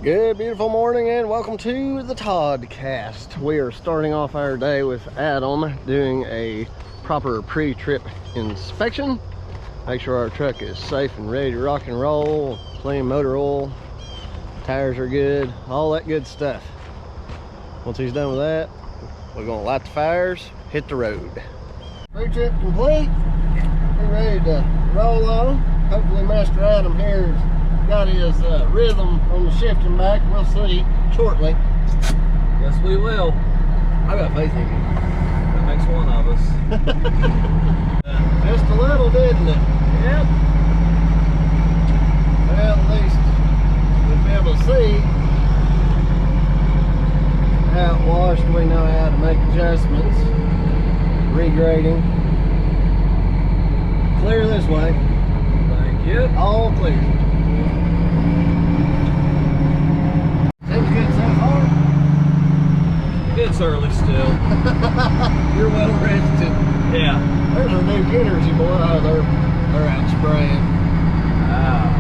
Good, beautiful morning, and welcome to the Toddcast. We are starting off our day with Adam doing a proper pre-trip inspection. Make sure our truck is safe and ready to rock and roll. Plenty of motor oil, tires are good, all that good stuff. Once he's done with that, we're gonna light the fires, hit the road. Pre-trip complete. We're ready to roll on. Hopefully Master Adam here's got his rhythm on the shifting back. We'll see shortly. Yes, we will. I got faith in you. That makes one of us. Just a little, didn't it? Yep. Well, at least we'll be able to see how it washed. We know how to make adjustments. Regrading. Clear this way. Thank you. All clear. Seems good so far. It's early still. You're well rested. Yeah. There's our new Energy boy. Oh, they're out spraying. Wow.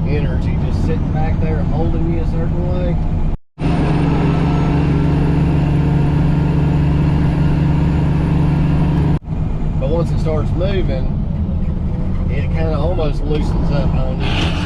Energy just sitting back there holding you a certain way. But once it starts moving, it kind of almost loosens up on you.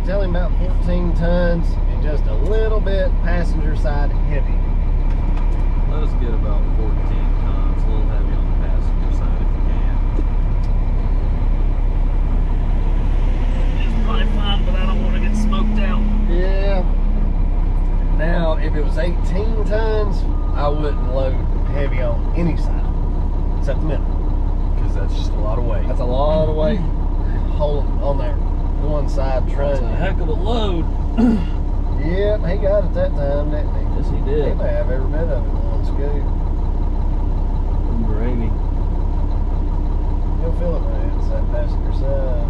tell him about 14 tons and just a little bit passenger side heavy. Let us get about 14 tons, a little heavy on the passenger side if you can. It's probably fine, but I don't want to get smoked out. Yeah. Now, if it was 18 tons, I wouldn't load heavy on any side, except the middle. Because that's just a lot of weight. That's a lot of weight holding on that one side That's trailing. a heck of a load. Yep, he got it that time, didn't he? Yes, he He did. may have every bit of it in one scoop. Gravy. You'll feel it when it hits that passenger side.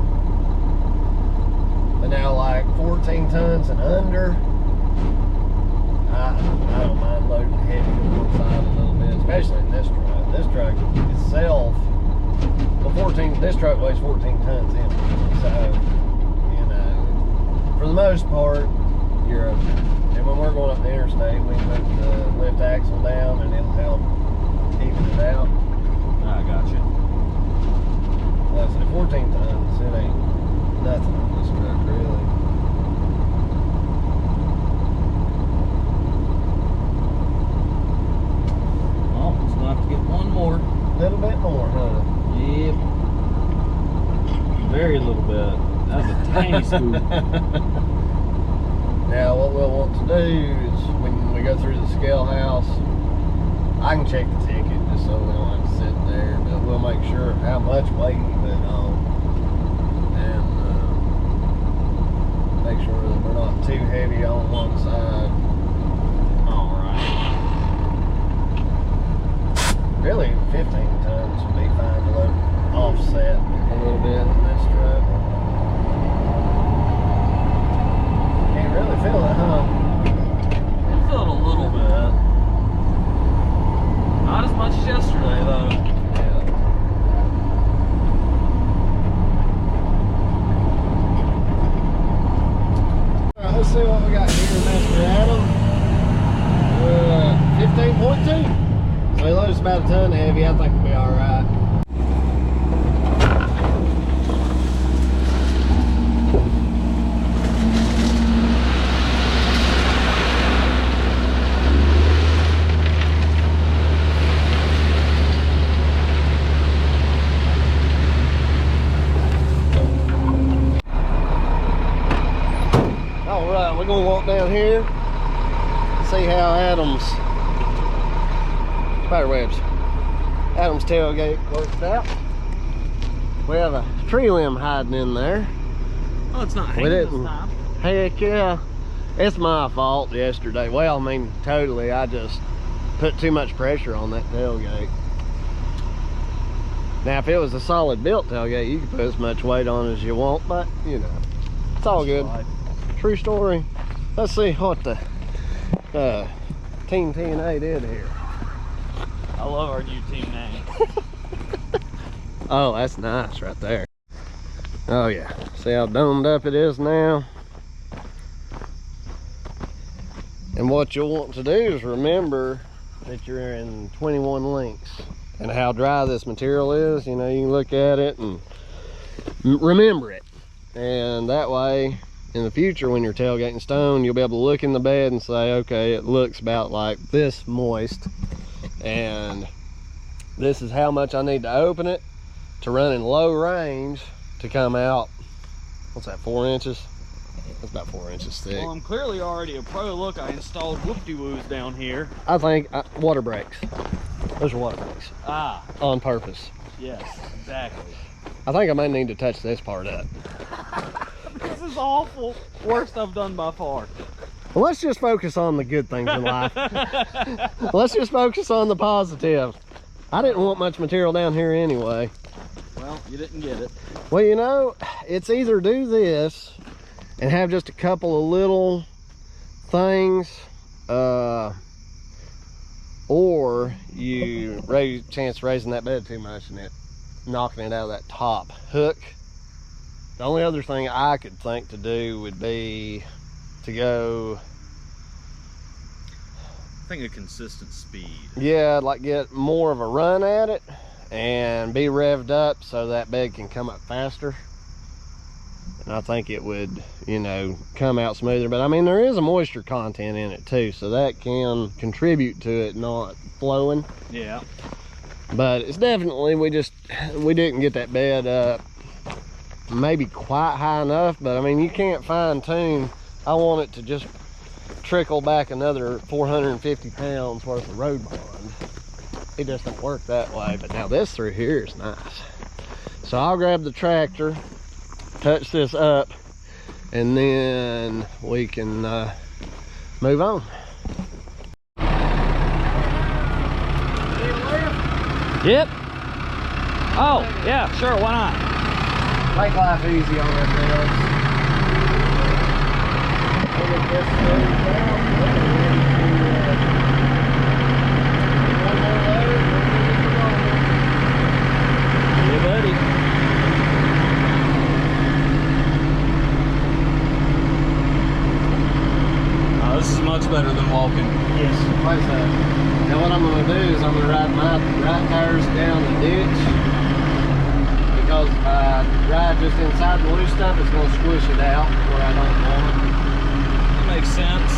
But now, like 14 tons and under, I don't mind loading heavy on one side a little bit, especially in this truck. This truck itself, well, this truck weighs 14 tons in, so, you know, for the most part, you're okay. And when we're going up the interstate, we put the lift axle down and it'll help even it out. I got you. Like I said, 14 tons, it ain't nothing on this truck, really. Oh, just gonna have to get one more. A little bit more, huh? Yep. Very little bit. That's a tiny scoop. Now, what we'll want to do is when we go through the scale house, I can check the ticket just so we don't have to sit there, but we'll make sure how much weight you put on and make sure that we're not too heavy on one side. All right. Really, 15 tons would be fine to load offset a little bit in this truck. Can't really feel it, huh? I felt a little bit. Not as much as yesterday, though. Yeah. Alright, let's see what we got here, Mr. Adam. 15.2. So he loads about a ton heavy. I think we'll be alright. Alright, we're gonna walk down here, see how Adam's tailgate worked out. We have a tree limb hiding in there. Oh, it's not We hanging this didn't. time. Heck yeah. It's my fault yesterday. Well, I mean, totally. I just put too much pressure on that tailgate. Now, if it was a solid built tailgate, you could put as much weight on as you want, but, you know, it's all good. True story. Let's see what the Team TNA did here. I love our new team name. Oh, that's nice right there. Oh yeah, see how domed up it is now? And what you'll want to do is remember that you're in 21 links and how dry this material is. You know, you can look at it and remember it. And that way, in the future, when you're tailgating stone, you'll be able to look in the bed and say, okay, it looks about like this moist. And this is how much I need to open it to run in low range to come out. What's that, 4 inches? That's about 4 inches thick. Well, I'm clearly already a pro. Look, I installed whoop-de-woos down here. I think water brakes. Those are water brakes Ah, on purpose. yes, exactly. I think I might need to touch this part up. This is awful. Worst I've done by far. Well, let's just focus on the good things in life. Let's just focus on the positive. I didn't want much material down here anyway. Well, you didn't get it. Well, you know, it's either do this and have just a couple of little things, or you raise chance raising that bed too much and it knocking it out of that top hook. The only other thing I could think to do would be to go, I think a consistent speed. yeah, like get more of a run at it and be revved up so that bed can come up faster. I think it would, you know, come out smoother. But I mean, there is a moisture content in it too, so that can contribute to it not flowing. Yeah. But it's definitely, we didn't get that bed up maybe quite high enough. But I mean, you can't fine tune. I want it to just trickle back another 450 pounds worth of road bond. It doesn't work that way. But now this through here is nice. So I'll grab the tractor, touch this up, and then we can move on. Yep. Oh, yeah, sure, why not? Make life easy on ourselves. Yeah, buddy. Oh, this is much better than walking. Yes, place that. Now what I'm going to do is I'm going to ride my right tires down the ditch, because if I ride just inside the loose stuff, it's going to squish it out where I don't want it. That makes sense.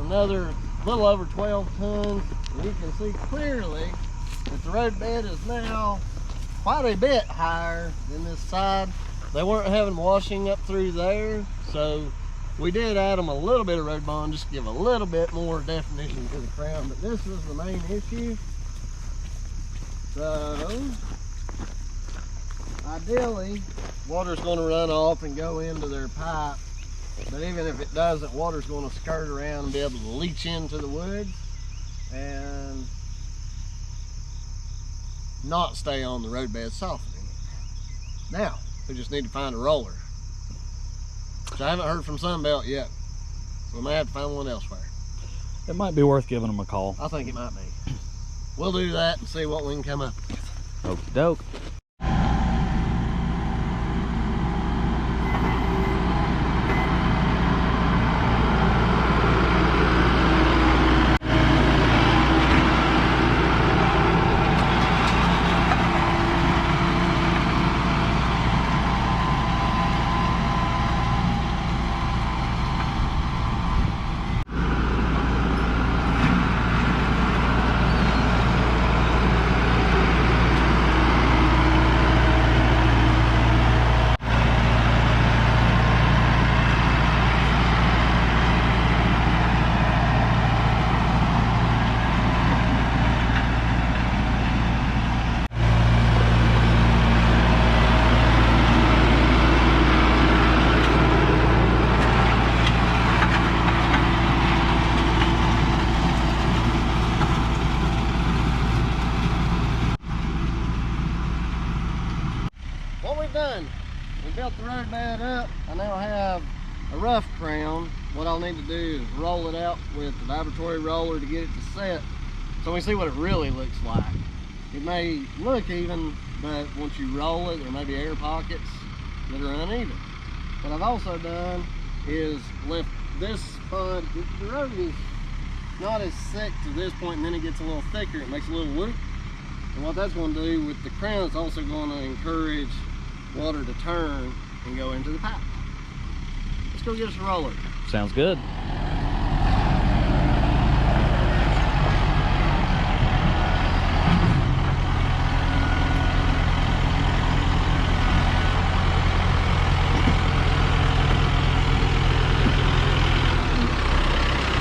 Another little over 12 tons. And you can see clearly that the road bed is now quite a bit higher than this side. They weren't having washing up through there, so we did add them a little bit of road bond just to give a little bit more definition to the crown, but this was the main issue. So ideally water's going to run off and go into their pipe. But even if it doesn't, water's going to skirt around and be able to leach into the woods and not stay on the roadbed softening. Now, we just need to find a roller, which I haven't heard from Sunbelt yet. So we may have to find one elsewhere. It might be worth giving them a call. I think it might be. We'll do that and see what we can come up with. Okie doke. fired that up, I now have a rough crown. What I'll need to do is roll it out with the vibratory roller to get it to set, so we see what it really looks like. It may look even, but once you roll it, there may be air pockets that are uneven. What I've also done is left this spud. The road is not as thick to this point, and then it gets a little thicker. It makes a little loop. And what that's going to do with the crown is also going to encourage water to turn and go into the pipe. Let's go get us a roller. Sounds good. A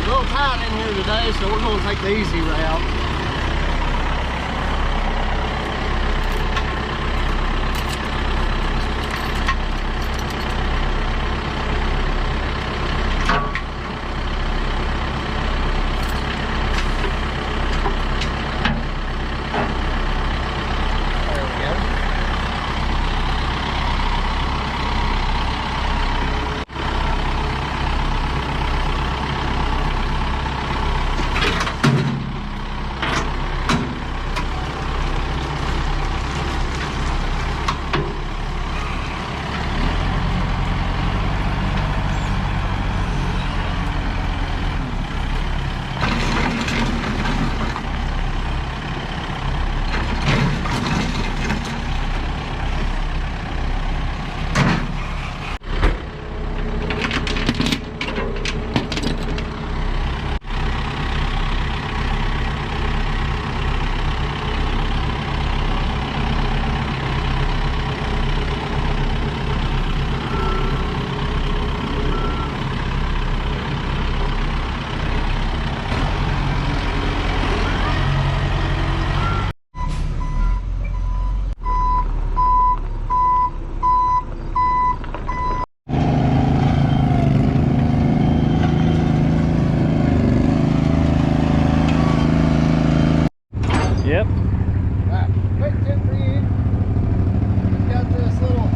little tight in here today, so we're going to take the easy route. Yep. Right, quick tip for you. You've got this little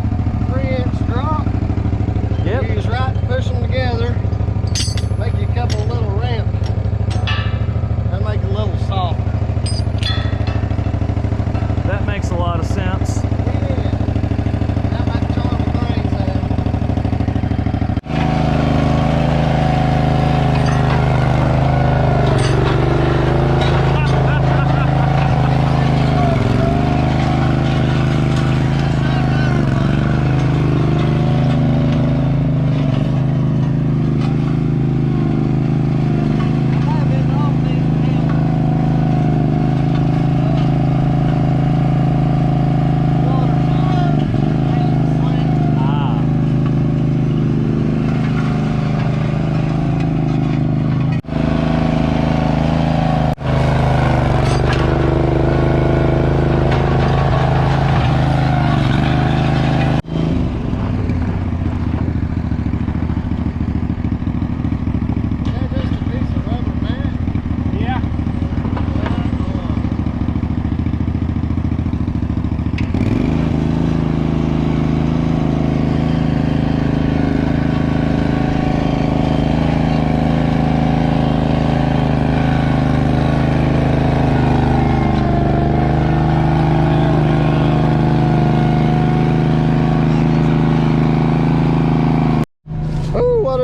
3-inch drop. Yep. Use right to push them together. Make you a couple of little ramps. That'll make it a little softer. That makes a lot of sense. Yeah. That might charm the brains out.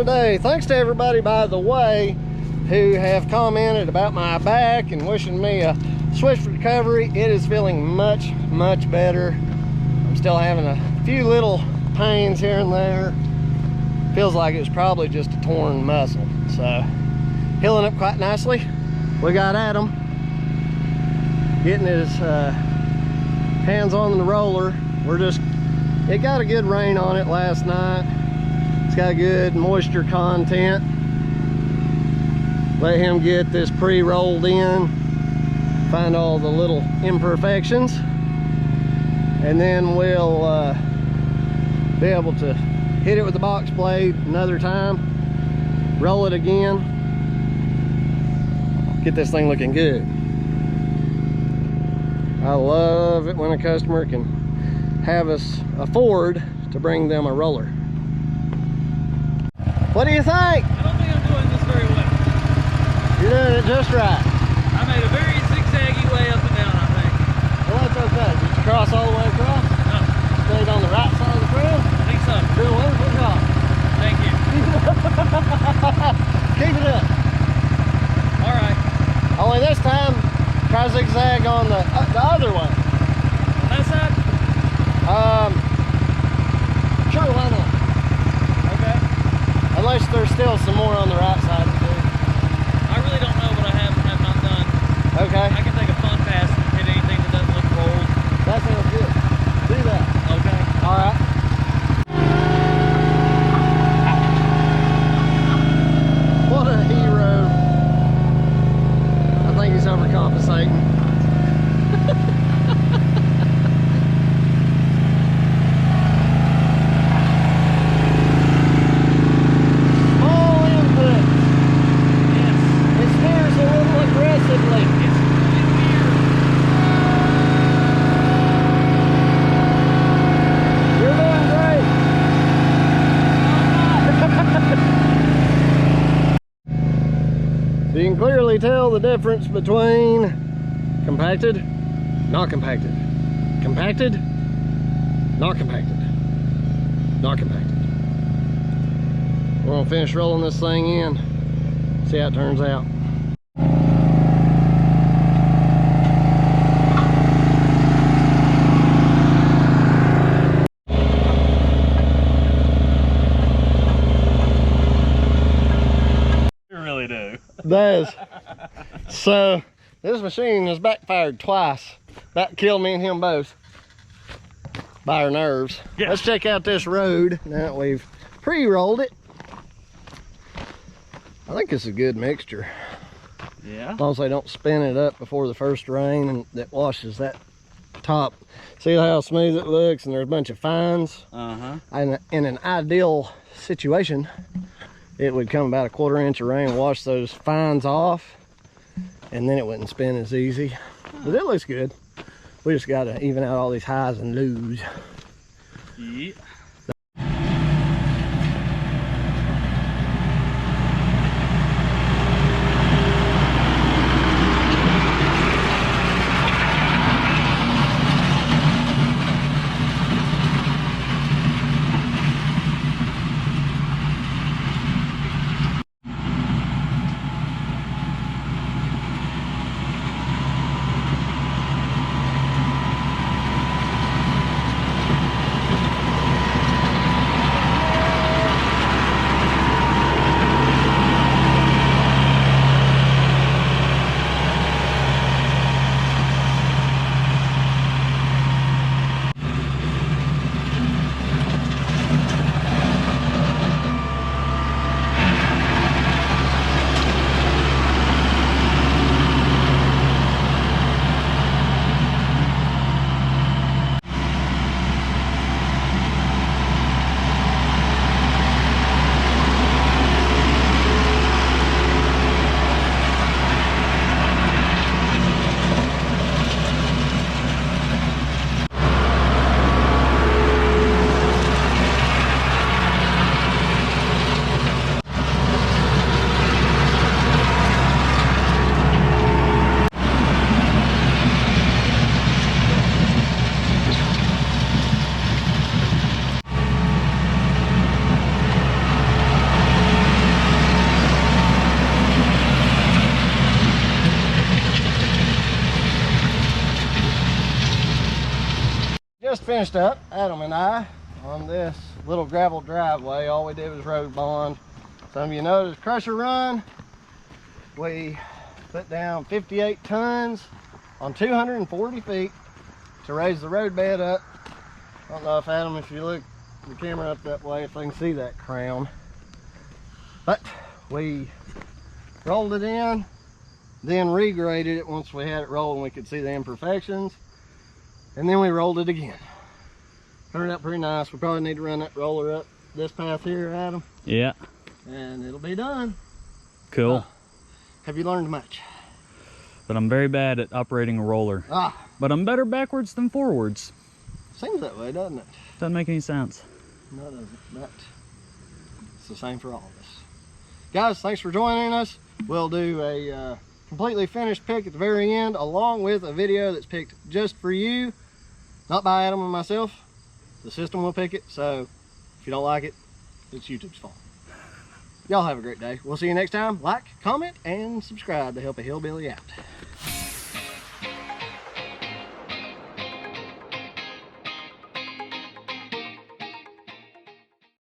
Today. Thanks to everybody, by the way, who have commented about my back and wishing me a swift recovery. It is feeling much, much better. I'm still having a few little pains here and there. Feels like it was probably just a torn muscle. So, healing up quite nicely. We got Adam getting his hands on the roller. It got a good rain on it last night. It's got good moisture content. Let him get this pre-rolled in, find all the little imperfections, and then we'll be able to hit it with the box blade another time, roll it again, get this thing looking good. I love it when a customer can have us afford to bring them a roller. What do you think? I don't think I'm doing this very well. You're doing it just right. I made a very zigzaggy way up and down, I think. Well, that's okay. Did you cross all the way across? No, Stayed on the right side of the ground? I think so. Doing a wonderful job. Thank you. Keep it up. All right. Only this time, try zigzag on the other way. On that side? Sure, why not? Okay. Unless there's still some more on the right side to do. I really don't know what I have not done. Okay, I can take a fun pass and hit anything that doesn't look rolled. that sounds good. Do that. Okay. All right. What a hero. I think he's overcompensating. Small input. Yes. It steers a little aggressively. It's really weird. You're doing great. So you can clearly tell the difference between compacted, not compacted, compacted, not compacted, not compacted. We're gonna finish rolling this thing in, see how it turns out. You really do. Does. So this machine has backfired twice. That killed me and him both by our nerves. Yeah. Let's check out this road now that we've pre-rolled it. I think it's a good mixture. Yeah. As long as they don't spin it up before the first rain and that washes that top. See how smooth it looks, and there's a bunch of fines. Uh-huh. And in an ideal situation, it would come about a 1/4 inch of rain, wash those fines off, and then it wouldn't spin as easy. But it looks good. We just got to even out all these highs and lows. Yeah. Just finished up, Adam and I, on this little gravel driveway. All we did was road bond. Some of you noticed Crusher Run. We put down 58 tons on 240 feet to raise the road bed up. I don't know if Adam, if you look the camera up that way, if they can see that crown. But we rolled it in, then regraded it once we had it rolling. We could see the imperfections. And then we rolled it again. Turned out pretty nice. We probably need to run that roller up this path here, Adam. Yeah. And it'll be done. Cool. Have you learned much? But I'm very bad at operating a roller. Ah, But I'm better backwards than forwards. seems that way, doesn't it? Doesn't make any sense. No, it doesn't, but it's the same for all of us. Guys, thanks for joining us. We'll do a completely finished pick at the very end, along with a video that's picked just for you, not by Adam and myself. The system will pick it, so if you don't like it, it's YouTube's fault. Y'all have a great day. We'll see you next time. Like, comment, and subscribe to help a hillbilly out.